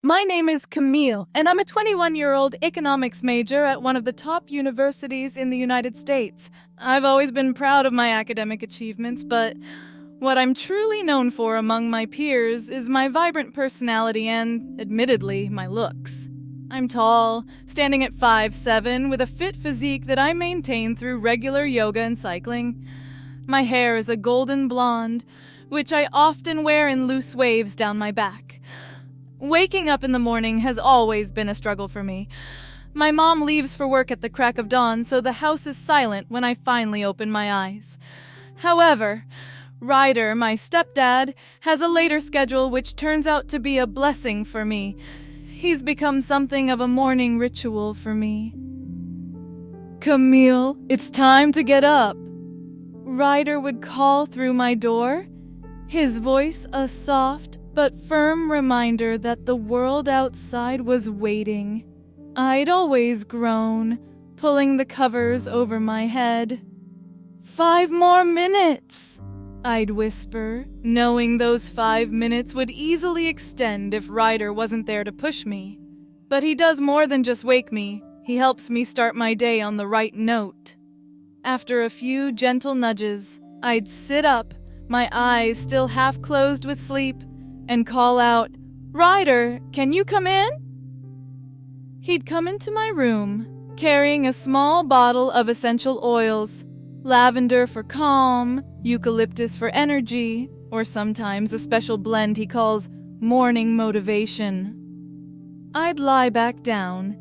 My name is Camille, and I'm a 21-year-old economics major at one of the top universities in the United States. I've always been proud of my academic achievements, but what I'm truly known for among my peers is my vibrant personality and, admittedly, my looks. I'm tall, standing at 5'7", with a fit physique that I maintain through regular yoga and cycling. My hair is a golden blonde, which I often wear in loose waves down my back. Waking up in the morning has always been a struggle for me. My mom leaves for work at the crack of dawn, so the house is silent when I finally open my eyes. However, Ryder, my stepdad, has a later schedule which turns out to be a blessing for me. He's become something of a morning ritual for me. "Camille, it's time to get up," Ryder would call through my door, his voice a soft but firm reminder that the world outside was waiting. I'd always groan, pulling the covers over my head. "5 more minutes," I'd whisper, knowing those 5 minutes would easily extend if Ryder wasn't there to push me. But he does more than just wake me. He helps me start my day on the right note. After a few gentle nudges, I'd sit up, my eyes still half closed with sleep, and call out, "Ryder, can you come in?" He'd come into my room, carrying a small bottle of essential oils, lavender for calm, eucalyptus for energy, or sometimes a special blend he calls morning motivation. I'd lie back down,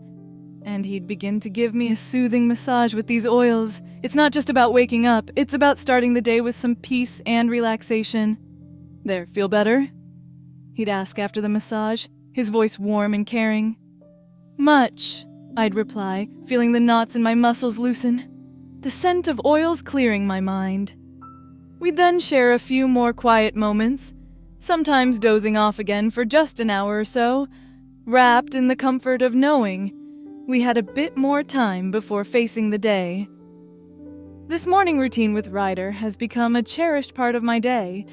and he'd begin to give me a soothing massage with these oils. It's not just about waking up, it's about starting the day with some peace and relaxation. "There, feel better?" He'd ask after the massage, his voice warm and caring. "Much," I'd reply, feeling the knots in my muscles loosen, the scent of oils clearing my mind. We'd then share a few more quiet moments, sometimes dozing off again for just an hour or so, wrapped in the comfort of knowing we had a bit more time before facing the day. This morning routine with Ryder has become a cherished part of my day,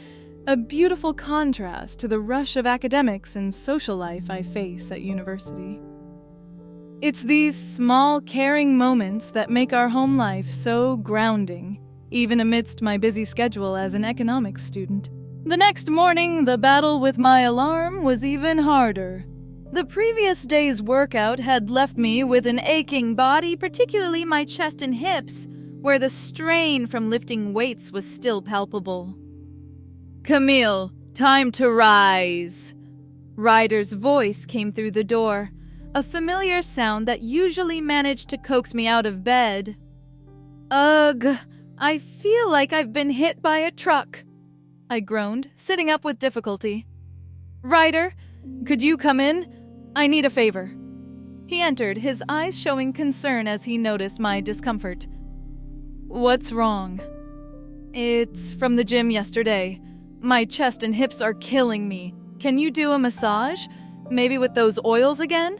a beautiful contrast to the rush of academics and social life I face at university. It's these small, caring moments that make our home life so grounding, even amidst my busy schedule as an economics student. The next morning, the battle with my alarm was even harder. The previous day's workout had left me with an aching body, particularly my chest and hips, where the strain from lifting weights was still palpable. "Camille, time to rise." Ryder's voice came through the door, a familiar sound that usually managed to coax me out of bed. "Ugh, I feel like I've been hit by a truck," I groaned, sitting up with difficulty. "Ryder, could you come in? I need a favor." He entered, his eyes showing concern as he noticed my discomfort. "What's wrong?" "It's from the gym yesterday. My chest and hips are killing me. Can you do a massage? Maybe with those oils again?"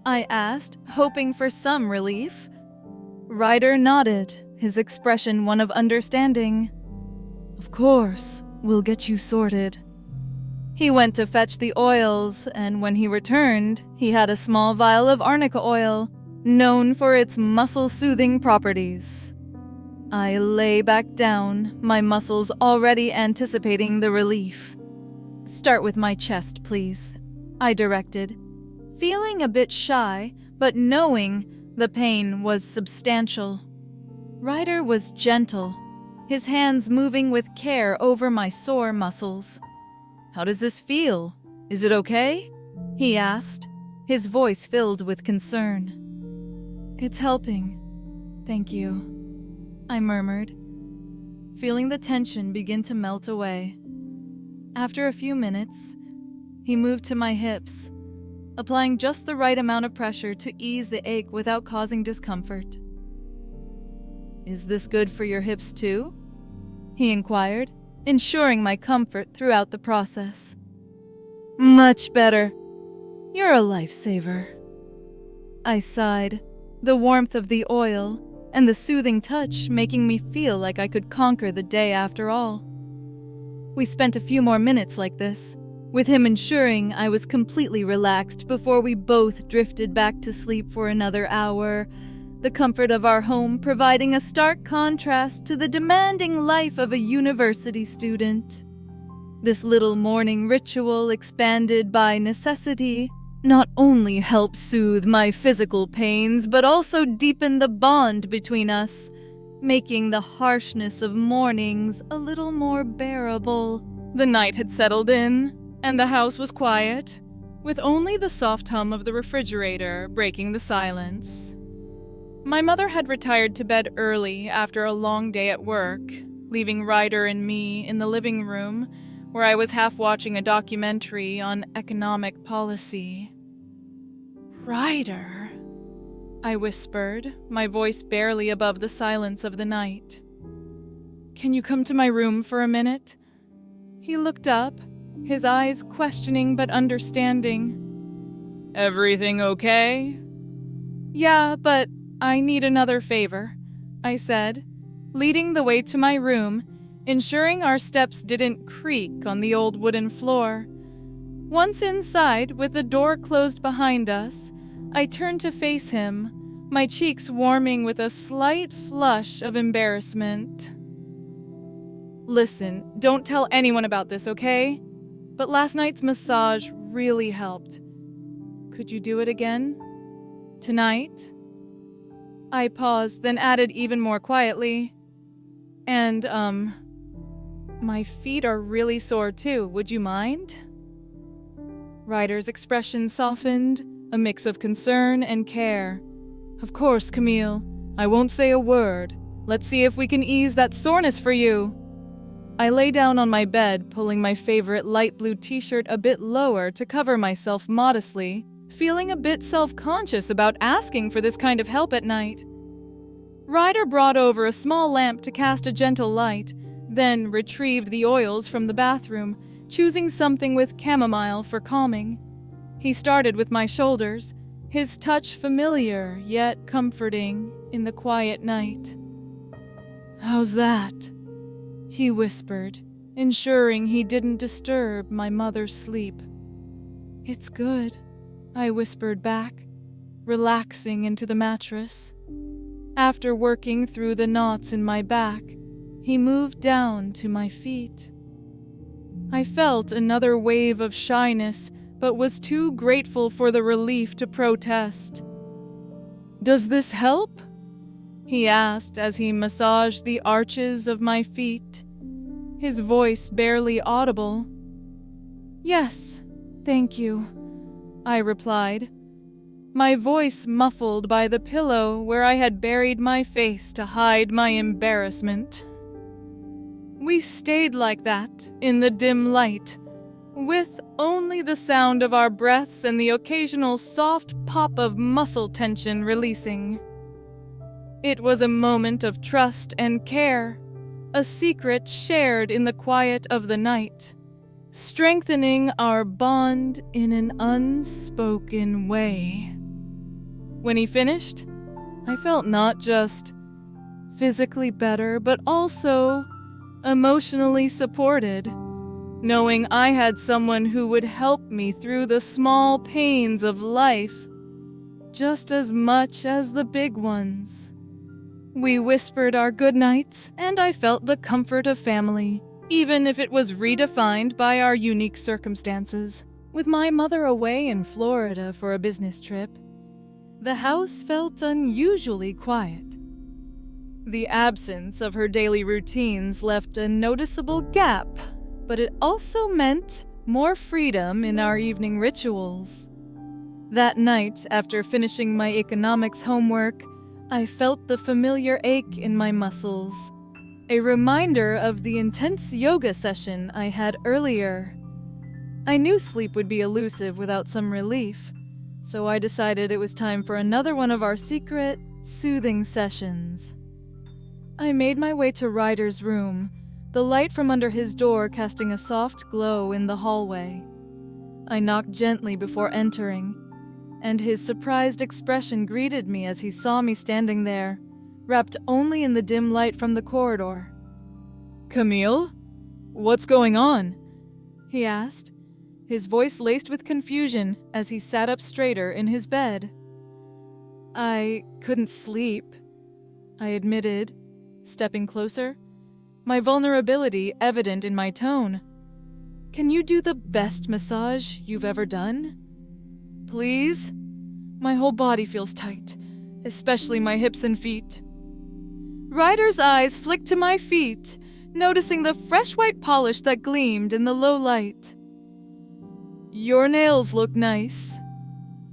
I asked, hoping for some relief. Ryder nodded, his expression one of understanding. "Of course, we'll get you sorted." He went to fetch the oils, and when he returned, he had a small vial of arnica oil, known for its muscle-soothing properties. I lay back down, my muscles already anticipating the relief. "Start with my chest, please," I directed, feeling a bit shy, but knowing the pain was substantial. Ryder was gentle, his hands moving with care over my sore muscles. "How does this feel? Is it okay?" he asked, his voice filled with concern. "It's helping. Thank you," I murmured, feeling the tension begin to melt away. After a few minutes, he moved to my hips, applying just the right amount of pressure to ease the ache without causing discomfort. "Is this good for your hips too?" he inquired, ensuring my comfort throughout the process. "Much better. You're a lifesaver." I sighed, the warmth of the oil and the soothing touch making me feel like I could conquer the day after all. We spent a few more minutes like this, with him ensuring I was completely relaxed before we both drifted back to sleep for another hour, the comfort of our home providing a stark contrast to the demanding life of a university student. This little morning ritual, expanded by necessity, not only helped soothe my physical pains, but also deepened the bond between us, making the harshness of mornings a little more bearable. The night had settled in, and the house was quiet, with only the soft hum of the refrigerator breaking the silence. My mother had retired to bed early after a long day at work, leaving Ryder and me in the living room, where I was half watching a documentary on economic policy. "Ryder," I whispered, my voice barely above the silence of the night. "Can you come to my room for a minute?" He looked up, his eyes questioning but understanding. "Everything okay?" "Yeah, but I need another favor," I said, leading the way to my room, ensuring our steps didn't creak on the old wooden floor. Once inside, with the door closed behind us, I turned to face him, my cheeks warming with a slight flush of embarrassment. "Listen, don't tell anyone about this, okay? But last night's massage really helped. Could you do it again? Tonight?" I paused, then added even more quietly, "And, my feet are really sore too, would you mind?" Ryder's expression softened, a mix of concern and care. "Of course, Camille. I won't say a word. Let's see if we can ease that soreness for you." I lay down on my bed, pulling my favorite light blue t-shirt a bit lower to cover myself modestly, feeling a bit self-conscious about asking for this kind of help at night. Ryder brought over a small lamp to cast a gentle light, then retrieved the oils from the bathroom, choosing something with chamomile for calming. He started with my shoulders, his touch familiar yet comforting in the quiet night. "How's that?" he whispered, ensuring he didn't disturb my mother's sleep. "It's good," I whispered back, relaxing into the mattress. After working through the knots in my back, he moved down to my feet. I felt another wave of shyness, but was too grateful for the relief to protest. "Does this help?" he asked as he massaged the arches of my feet, his voice barely audible. "Yes, thank you," I replied, my voice muffled by the pillow where I had buried my face to hide my embarrassment. We stayed like that, in the dim light, with only the sound of our breaths and the occasional soft pop of muscle tension releasing. It was a moment of trust and care, a secret shared in the quiet of the night, strengthening our bond in an unspoken way. When he finished, I felt not just physically better, but also emotionally supported, knowing I had someone who would help me through the small pains of life, just as much as the big ones. We whispered our goodnights, and I felt the comfort of family, even if it was redefined by our unique circumstances. With my mother away in Florida for a business trip, the house felt unusually quiet. The absence of her daily routines left a noticeable gap, but it also meant more freedom in our evening rituals. That night, after finishing my economics homework, I felt the familiar ache in my muscles, a reminder of the intense yoga session I had earlier. I knew sleep would be elusive without some relief, so I decided it was time for another one of our secret, soothing sessions. I made my way to Ryder's room, the light from under his door casting a soft glow in the hallway. I knocked gently before entering, and his surprised expression greeted me as he saw me standing there, wrapped only in the dim light from the corridor. "Camille? What's going on?" he asked, his voice laced with confusion as he sat up straighter in his bed. I couldn't sleep, I admitted, stepping closer, my vulnerability evident in my tone. Can you do the best massage you've ever done? Please? My whole body feels tight, especially my hips and feet. Ryder's eyes flicked to my feet, noticing the fresh white polish that gleamed in the low light. Your nails look nice,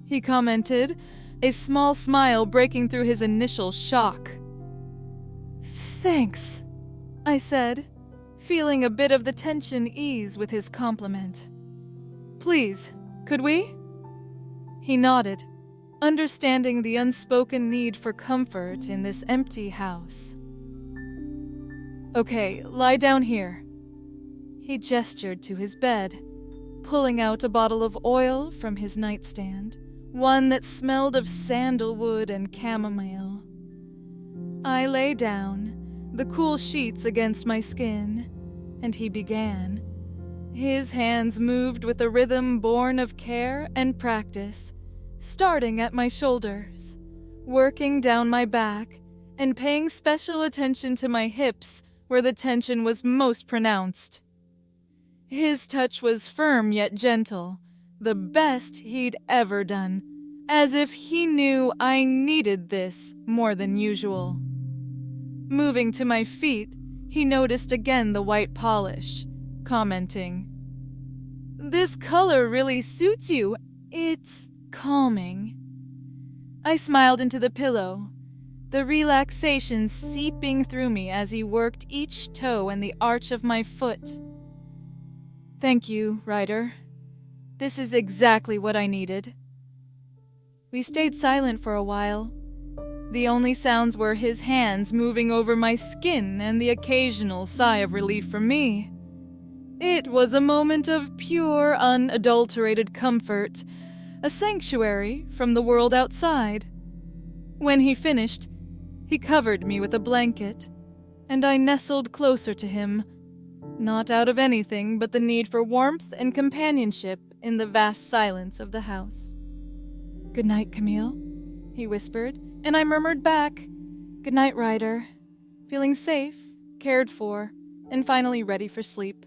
he commented, a small smile breaking through his initial shock. Thanks, I said, feeling a bit of the tension ease with his compliment. Please, could we? He nodded, understanding the unspoken need for comfort in this empty house. Okay, lie down here. He gestured to his bed, pulling out a bottle of oil from his nightstand, one that smelled of sandalwood and chamomile. I lay down, the cool sheets against my skin, and he began. His hands moved with a rhythm born of care and practice, starting at my shoulders, working down my back, and paying special attention to my hips where the tension was most pronounced. His touch was firm yet gentle, the best he'd ever done, as if he knew I needed this more than usual. Moving to my feet, he noticed again the white polish, commenting, "This color really suits you. It's calming." I smiled into the pillow, the relaxation seeping through me as he worked each toe and the arch of my foot. Thank you, Ryder. This is exactly what I needed. We stayed silent for a while. The only sounds were his hands moving over my skin and the occasional sigh of relief from me. It was a moment of pure, unadulterated comfort, a sanctuary from the world outside. When he finished, he covered me with a blanket, and I nestled closer to him, not out of anything but the need for warmth and companionship in the vast silence of the house. "Good night, Camille," he whispered, and I murmured back, "Good night, Ryder," feeling safe, cared for, and finally ready for sleep.